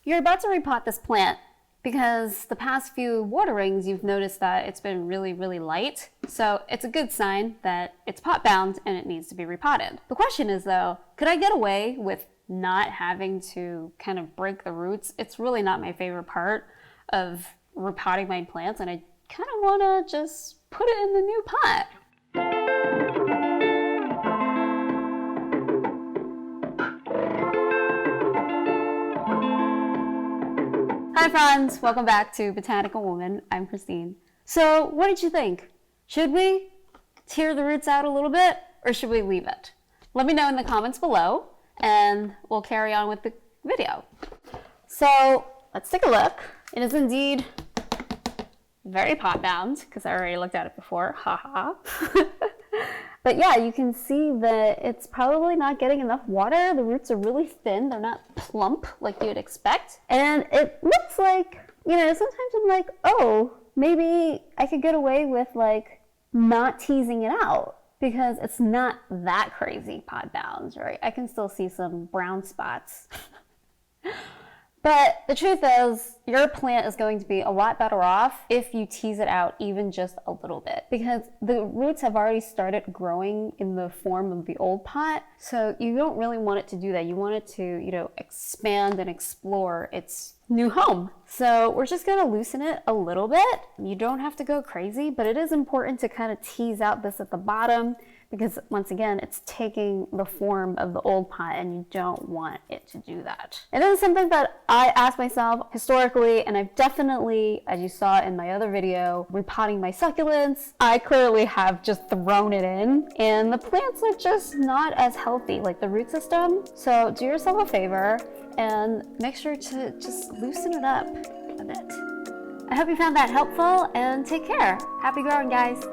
You're about to repot this plant because the past few waterings you've noticed that it's been really, really light. So it's a good sign that it's pot bound and it needs to be repotted. The question is though, could I get away with not having to kind of break the roots? It's really not my favorite part of repotting my plants, and I kind of want to just put it in the new pot. Hi friends, welcome back to Botanical Woman. I'm Christine. So what did you think? Should we tear the roots out a little bit or should we leave it? Let me know in the comments below and we'll carry on with the video. So let's take a look. It is indeed very pot bound because I already looked at it before, haha. But yeah, you can see that it's probably not getting enough water. The roots are really thin. They're not plump like you'd expect. And it looks like, you know, sometimes I'm like, oh, maybe I could get away with like not teasing it out because it's not that crazy pot bound, right? I can still see some brown spots. But the truth is, your plant is going to be a lot better off if you tease it out even just a little bit, because the roots have already started growing in the form of the old pot. So you don't really want it to do that. You want it to, you know, expand and explore its new home. So we're just going to loosen it a little bit. You don't have to go crazy, but it is important to kind of tease out this at the bottom, because once again, it's taking the form of the old pot and you don't want it to do that. And this is something that I asked myself historically, and I've definitely, as you saw in my other video, repotting my succulents, I clearly have just thrown it in and the plants are just not as healthy, like the root system. So do yourself a favor and make sure to just loosen it up a bit. I hope you found that helpful and take care. Happy growing, guys.